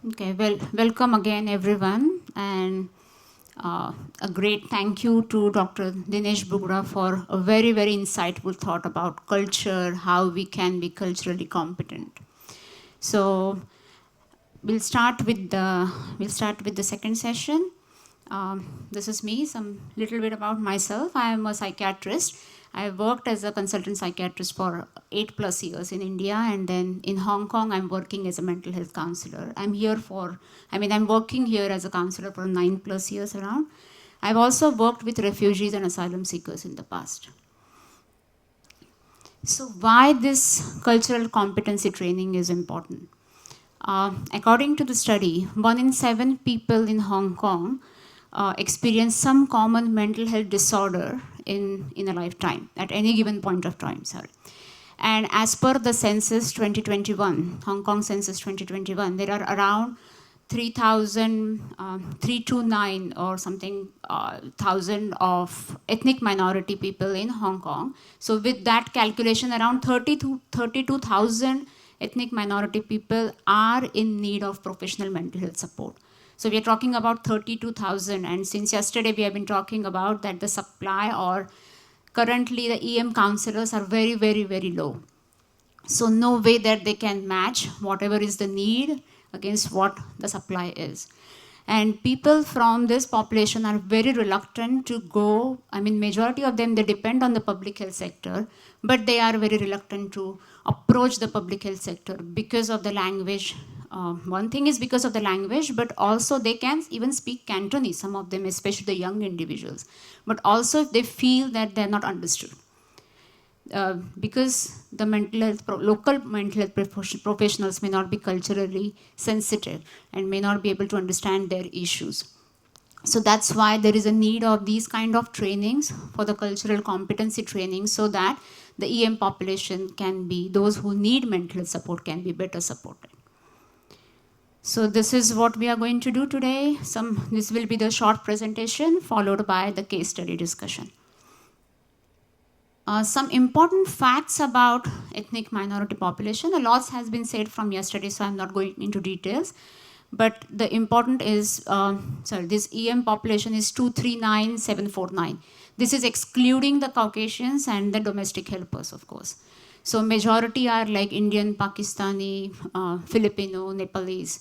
Okay, well, welcome again, everyone, and a great thank you to Dr. Dinesh Bugra for a very, very insightful thought about culture, how we can be culturally competent. So we'll start with the second session. This is me, some little bit about myself. I am a psychiatrist. I worked as a consultant psychiatrist for 8+ years in India, and then in Hong Kong, I'm working as a mental health counselor. I'm working here as a counselor for 9+ years around. I've also worked with refugees and asylum seekers in the past. So, why this cultural competency training is important? According to the study, 1 in 7 people in Hong Kong experience some common mental health disorder in a lifetime, at any given point of time, sorry. And as per the census 2021, Hong Kong census 2021, there are around 329 or something thousand of ethnic minority people in Hong Kong. So with that calculation, around 32,000 ethnic minority people are in need of professional mental health support. So we are talking about 32,000, and since yesterday we have been talking about that the supply, or currently the EM counselors are very, very, very low. So no way that they can match whatever is the need against what the supply is. And people from this population are very reluctant to go. Majority of them, they depend on the public health sector, but they are very reluctant to approach the public health sector because of the language. One thing is because of the language, but also they can even speak Cantonese, some of them, especially the young individuals. But also they feel that they're not understood. Because the local mental health professionals may not be culturally sensitive and may not be able to understand their issues. So that's why there is a need of these kind of trainings for the cultural competency training, so that the EM population can be, those who need mental health support can be better supported. So this is what we are going to do today. This will be the short presentation followed by the case study discussion. Some important facts about ethnic minority population. A lot has been said from yesterday, so I'm not going into details. But the important is, this EM population is 239,749. This is excluding the Caucasians and the domestic helpers, of course. So majority are like Indian, Pakistani, Filipino, Nepalese.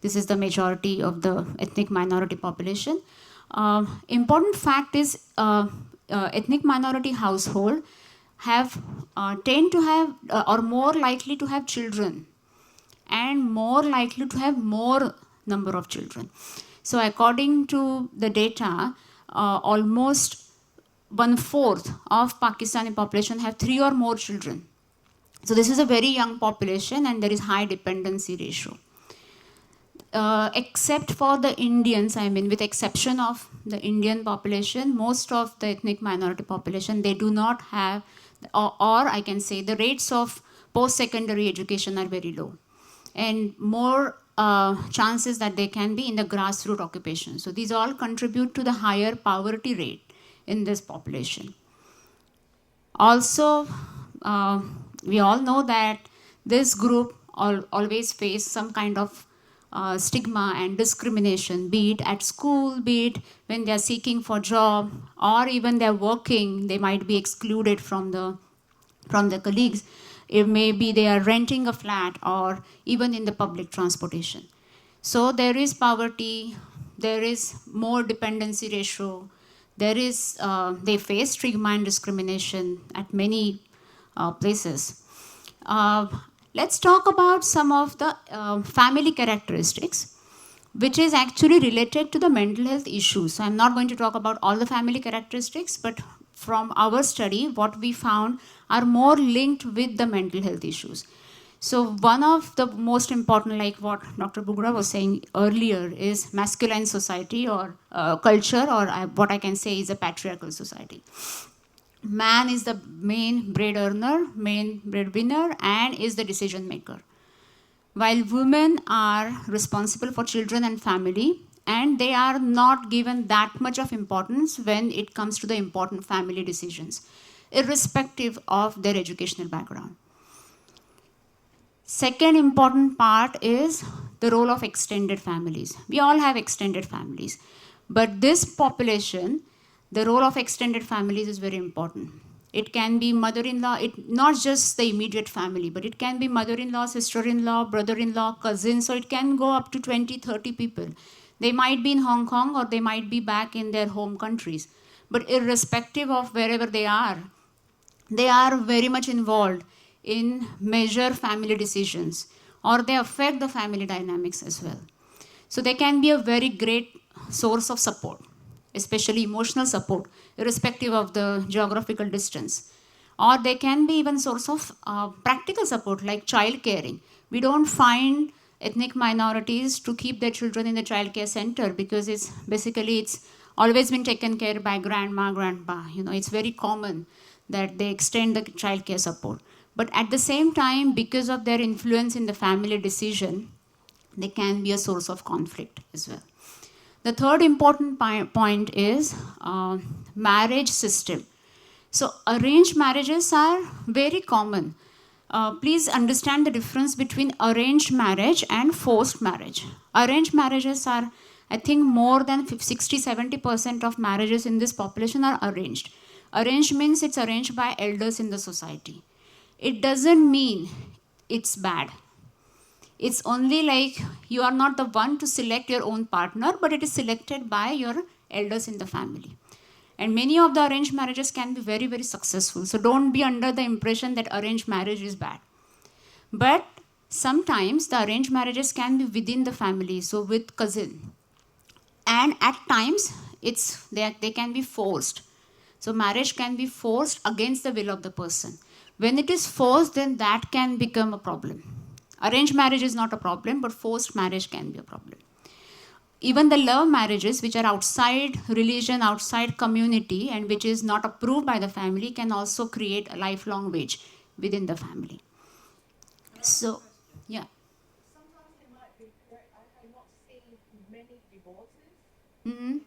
This is the majority of the ethnic minority population. Important fact is, ethnic minority household tend to have or more likely to have children, and more likely to have more number of children. So according to the data, almost 1/4 of Pakistani population have 3 or more children. So this is a very young population, and there is high dependency ratio. Except for the Indians, with exception of the Indian population, most of the ethnic minority population, they do not have, or I can say the rates of post-secondary education are very low. And more chances that they can be in the grassroots occupation. So these all contribute to the higher poverty rate in this population. Also, we all know that this group always face some kind of stigma and discrimination, be it at school, be it when they're seeking for job, or even they're working, they might be excluded from the colleagues. It may be they are renting a flat, or even in the public transportation. So there is poverty, there is more dependency ratio, they face stigma and discrimination at many places. Let's talk about some of the family characteristics, which is actually related to the mental health issues. So I'm not going to talk about all the family characteristics, but from our study, what we found are more linked with the mental health issues. So one of the most important, like what Dr. Bugra was saying earlier, is masculine society or culture, or what I can say is a patriarchal society. Man is the main main breadwinner, and is the decision maker. While women are responsible for children and family, and they are not given that much of importance when it comes to the important family decisions, irrespective of their educational background. Second important part is the role of extended families. We all have extended families. But this population, the role of extended families is very important. It can be mother-in-law, not just the immediate family, but it can be mother-in-law, sister-in-law, brother-in-law, cousin. So it can go up to 20, 30 people. They might be in Hong Kong or they might be back in their home countries. But irrespective of wherever they are very much involved in major family decisions, or they affect the family dynamics as well. So they can be a very great source of support, especially emotional support, irrespective of the geographical distance. Or they can be even source of practical support, like child caring. We don't find ethnic minorities to keep their children in the child care center because it's always been taken care by grandma, grandpa. It's very common that they extend the child care support. But at the same time, because of their influence in the family decision, they can be a source of conflict as well. The third important point is marriage system. So arranged marriages are very common. Please understand the difference between arranged marriage and forced marriage. Arranged marriages are, I think, more than 60-70% of marriages in this population are arranged. Arranged means it's arranged by elders in the society. It doesn't mean it's bad. It's only like you are not the one to select your own partner, but it is selected by your elders in the family. And many of the arranged marriages can be very, very successful. So don't be under the impression that arranged marriage is bad. But sometimes the arranged marriages can be within the family, so with cousin. And at times, they can be forced. So marriage can be forced against the will of the person. When it is forced, then that can become a problem. Arranged marriage is not a problem, but forced marriage can be a problem. Even the love marriages, which are outside religion, outside community, and which is not approved by the family, can also create a lifelong wage within the family. So, yeah. Sometimes it might be correct. I'm not seeing many divorces. Mm-hmm.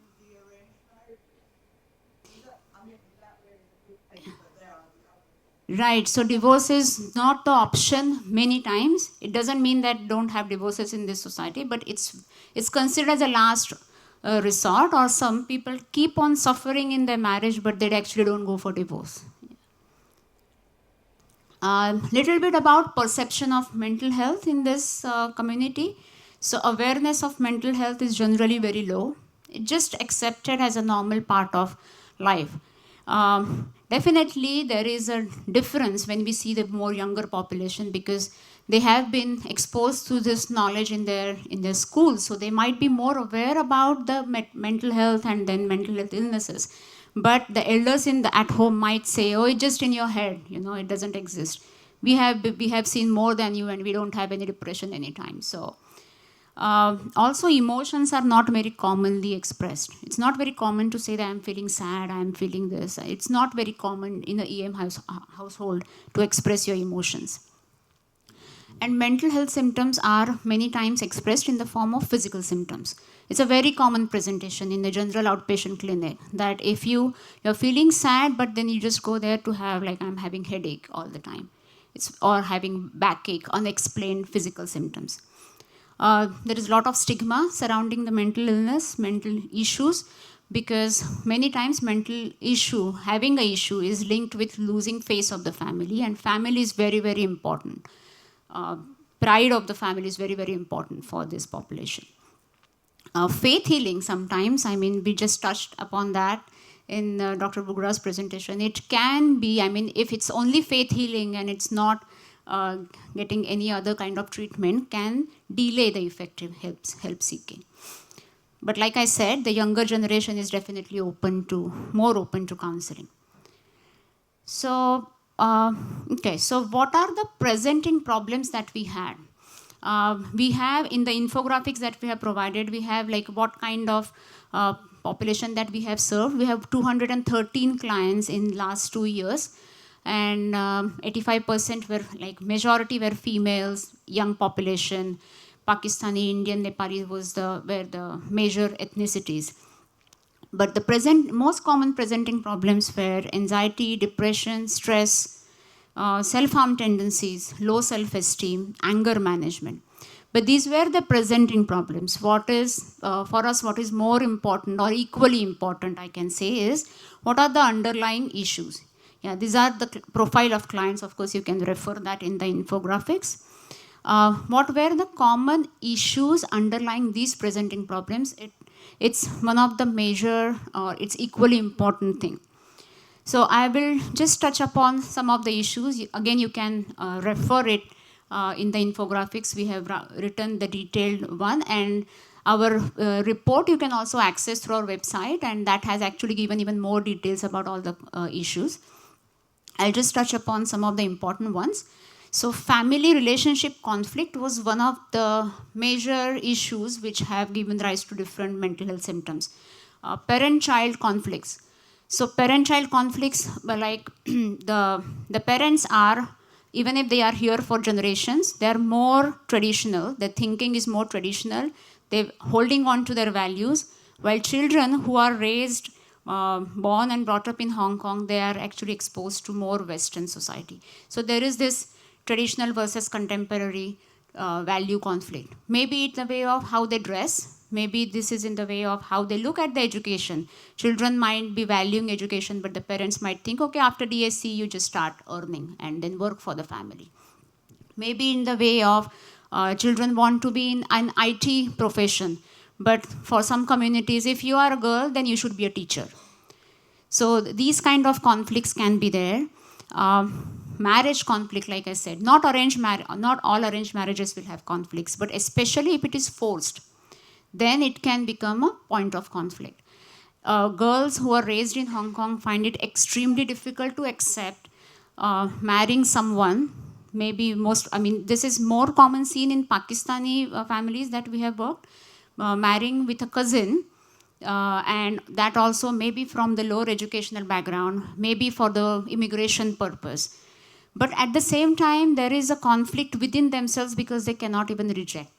Right. So divorce is not the option many times. It doesn't mean that don't have divorces in this society, but it's considered as a last resort, or some people keep on suffering in their marriage, but they actually don't go for divorce. Little bit about perception of mental health in this community. So awareness of mental health is generally very low. It's just accepted as a normal part of life. Definitely there is a difference when we see the more younger population, because they have been exposed to this knowledge in their schools, so they might be more aware about the mental health and then mental health illnesses. But the elders at home might say, oh, it's just in your head, it doesn't exist. We have seen more than you, and we don't have any depression anytime. So also, emotions are not very commonly expressed. It's not very common to say that I'm feeling sad, I'm feeling this. It's not very common in the EM household to express your emotions. And mental health symptoms are many times expressed in the form of physical symptoms. It's a very common presentation in the general outpatient clinic, that if you're feeling sad, but then you just go there to have, like, I'm having headache all the time. Or having backache, unexplained physical symptoms. There is a lot of stigma surrounding the mental illness, mental issues, because many times having an issue is linked with losing face of the family, and family is very, very important. Pride of the family is very, very important for this population. Faith healing sometimes, we just touched upon that in Dr. Bugra's presentation. It can be, if it's only faith healing and it's not getting any other kind of treatment, can delay the effective help seeking. But like I said, the younger generation is definitely more open to counseling. So, so what are the presenting problems that we had? We have, in the infographics that we have provided, we have like what kind of population that we have served. We have 213 clients in last 2 years. And 85% were, like, majority were females, young population. Pakistani, Indian, Nepali were the major ethnicities. But the most common presenting problems were anxiety, depression, stress, self-harm tendencies, low self-esteem, anger management. But these were the presenting problems. What is, for us, what is more important or equally important, I can say, is what are the underlying issues. Yeah, these are the profile of clients. Of course, you can refer that in the infographics. What were the common issues underlying these presenting problems? It's one of the major, or it's equally important thing. So I will just touch upon some of the issues. Again, you can refer it in the infographics. We have written the detailed one, and our report you can also access through our website, and that has actually given even more details about all the issues. I'll just touch upon some of the important ones. So family relationship conflict was one of the major issues which have given rise to different mental health symptoms. Parent-child conflicts. So parent-child conflicts, well, like the parents are, even if they are here for generations, they are more traditional. Their thinking is more traditional. They're holding on to their values. While children who are raised, born and brought up in Hong Kong, they are actually exposed to more Western society. So there is this traditional versus contemporary value conflict. Maybe it's the way of how they dress. Maybe this is in the way of how they look at the education. Children might be valuing education, but the parents might think, okay, after DSC, you just start earning and then work for the family. Maybe in the way of children want to be in an IT profession, but for some communities, if you are a girl, then you should be a teacher. So these kind of conflicts can be there. Marriage conflict, like I said, not all arranged marriages will have conflicts, but especially if it is forced, then it can become a point of conflict. Girls who are raised in Hong Kong find it extremely difficult to accept marrying someone. Maybe this is more common seen in Pakistani families that we have worked, marrying with a cousin, and that also maybe from the lower educational background, maybe for the immigration purpose. But at the same time, there is a conflict within themselves because they cannot even reject.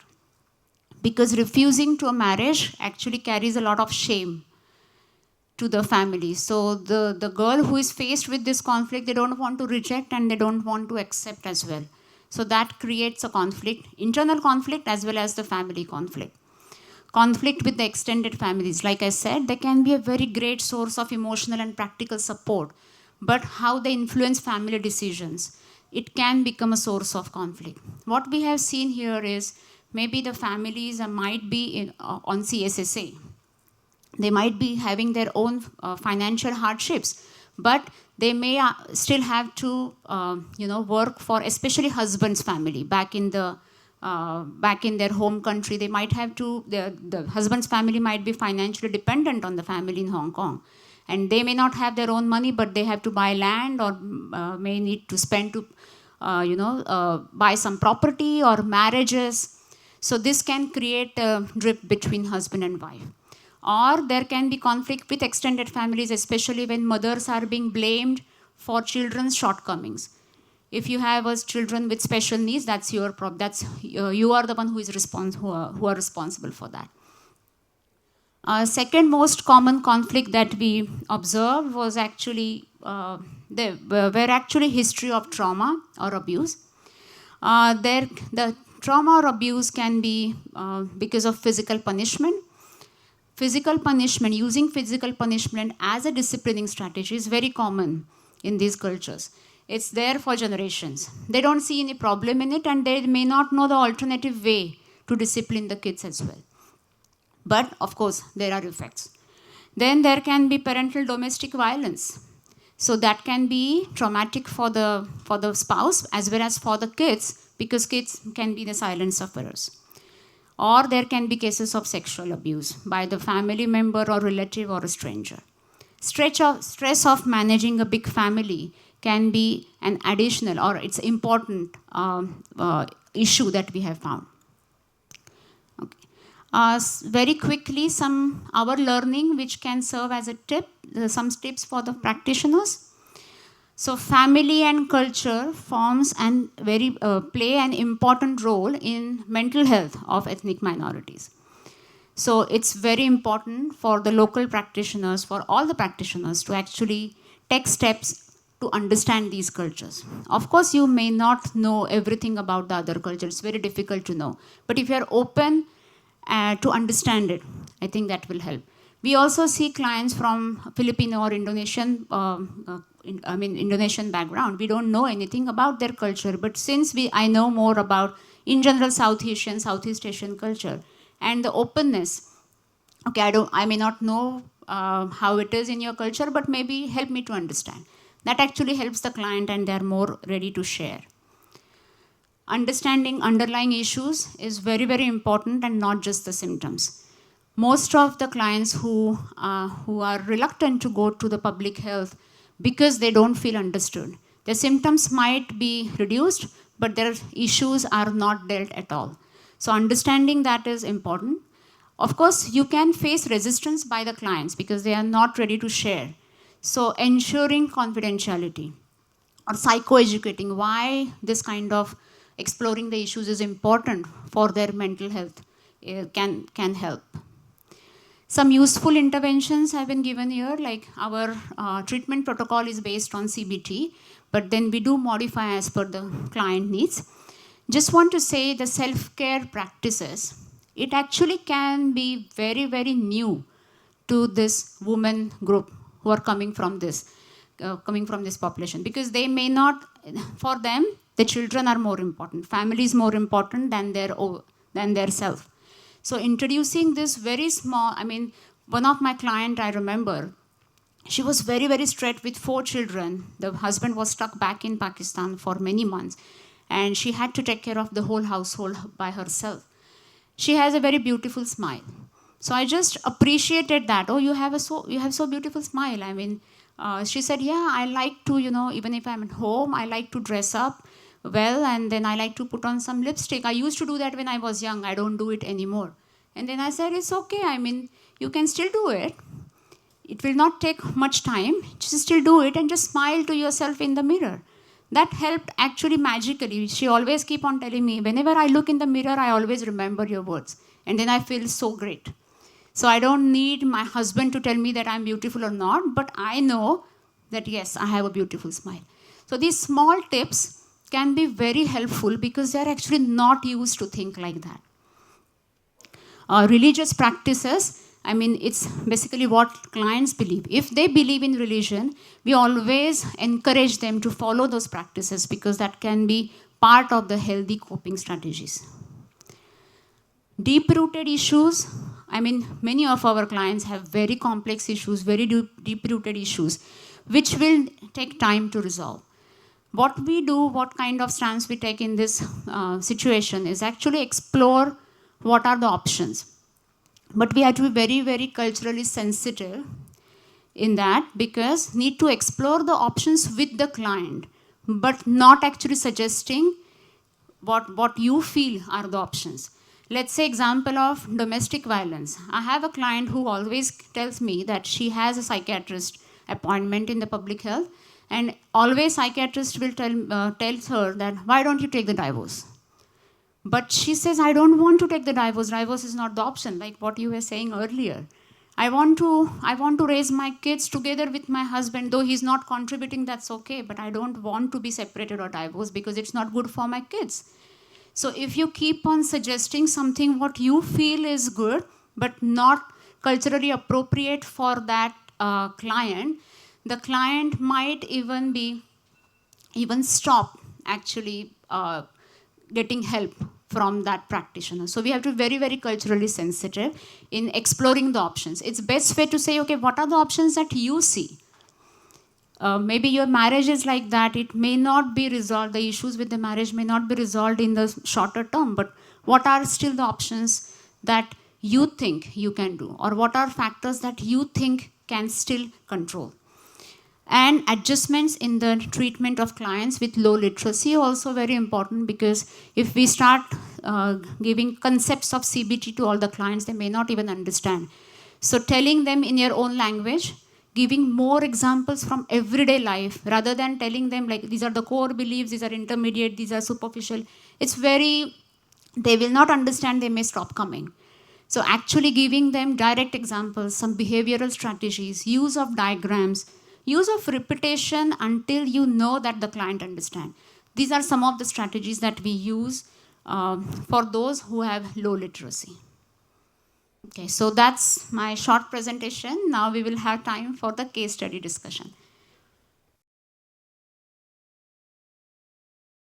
Because refusing to a marriage actually carries a lot of shame to the family. So the girl who is faced with this conflict, they don't want to reject and they don't want to accept as well. So that creates a conflict, internal conflict as well as the family conflict. Conflict with the extended families. Like I said, they can be a very great source of emotional and practical support, but how they influence family decisions, it can become a source of conflict. What we have seen here is maybe the families might be on CSSA. They might be having their own financial hardships, but they may still have to work for, especially husband's family back in their home country. They might have to, the husband's family might be financially dependent on the family in Hong Kong, and they may not have their own money, but they have to buy land or may need to spend to buy some property or marriages. So this can create a drift between husband and wife. Or there can be conflict with extended families, especially when mothers are being blamed for children's shortcomings. If you have children with special needs, that's your problem. That's you are the one who is who are responsible for that. Second most common conflict that we observed was actually were actually history of trauma or abuse. The trauma or abuse can be because of physical punishment. Physical punishment, using physical punishment as a disciplining strategy is very common in these cultures. It's there for generations. They don't see any problem in it, and they may not know the alternative way to discipline the kids as well. But of course, there are effects. Then there can be parental domestic violence. So that can be traumatic for the spouse as well as for the kids, because kids can be the silent sufferers. Or there can be cases of sexual abuse by the family member or relative or a stranger. Stress of managing a big family can be an additional, or it's important issue that we have found. Okay. Very quickly, our learning which can serve as a tip, some tips for the practitioners. So family and culture forms and play an important role in mental health of ethnic minorities. So it's very important for the local practitioners, for all the practitioners, to actually take steps to understand these cultures. Of course, you may not know everything about the other culture. It's very difficult to know. But if you are open to understand it, I think that will help. We also see clients from Filipino or Indonesian, Indonesian background. We don't know anything about their culture, but since I know more about, in general, Southeast Asian culture, and the openness. Okay, I may not know how it is in your culture, but maybe help me to understand. That actually helps the client, and they're more ready to share. Understanding underlying issues is very, very important, and not just the symptoms. Most of the clients who are reluctant to go to the public health because they don't feel understood. Their symptoms might be reduced, but their issues are not dealt at all. So understanding that is important. Of course, you can face resistance by the clients because they are not ready to share. So ensuring confidentiality or psychoeducating why this kind of exploring the issues is important for their mental health can help. Some useful interventions have been given here, like our treatment protocol is based on CBT, but then we do modify as per the client needs. Just want to say the self-care practices, it actually can be very, very new to this women group who are coming from this population, because they may not, for them, the children are more important, family is more important than their self. So introducing this very small, one of my client I remember, she was very, very straight with 4 children. The husband was stuck back in Pakistan for many months, and she had to take care of the whole household by herself. She has a very beautiful smile. So I just appreciated that. Oh, you have so beautiful smile. She said, yeah, I like to, even if I'm at home, I like to dress up well, and then I like to put on some lipstick. I used to do that when I was young. I don't do it anymore. And then I said, it's okay. You can still do it. It will not take much time. Just still do it and just smile to yourself in the mirror. That helped actually magically. She always keep on telling me, whenever I look in the mirror, I always remember your words. And then I feel so great. So I don't need my husband to tell me that I'm beautiful or not, but I know that yes, I have a beautiful smile. So these small tips can be very helpful because they're actually not used to think like that. Religious practices, it's basically what clients believe. If they believe in religion, we always encourage them to follow those practices because that can be part of the healthy coping strategies. Deep-rooted issues, many of our clients have very complex issues, very deep-rooted issues, which will take time to resolve. What we do, what kind of stance we take in this situation is actually explore what are the options. But we have to be very, very culturally sensitive in that, because need to explore the options with the client, but not actually suggesting what you feel are the options. Let's say example of domestic violence. I have a client who always tells me that she has a psychiatrist appointment in the public health, and always psychiatrist will tells her that, why don't you take the divorce? But she says, I don't want to take the divorce. Divorce is not the option, like what you were saying earlier. I want to raise my kids together with my husband, though he's not contributing, that's okay, but I don't want to be separated or divorced because it's not good for my kids. So if you keep on suggesting something what you feel is good, but not culturally appropriate for that client, the client might even stop actually getting help from that practitioner. So we have to be very, very culturally sensitive in exploring the options. It's best way to say, okay, what are the options that you see? Maybe your marriage is like that. It may not be resolved. The issues with the marriage may not be resolved in the shorter term, but what are still the options that you think you can do? Or what are factors that you think can still control? And adjustments in the treatment of clients with low literacy also very important, because if we start giving concepts of CBT to all the clients, they may not even understand. So telling them in your own language, giving more examples from everyday life rather than telling them like these are the core beliefs, these are intermediate, these are superficial. They will not understand, they may stop coming. So actually giving them direct examples, some behavioral strategies, use of diagrams, use of repetition until you know that the client understands. These are some of the strategies that we use for those who have low literacy. Okay, so that's my short presentation. Now we will have time for the case study discussion.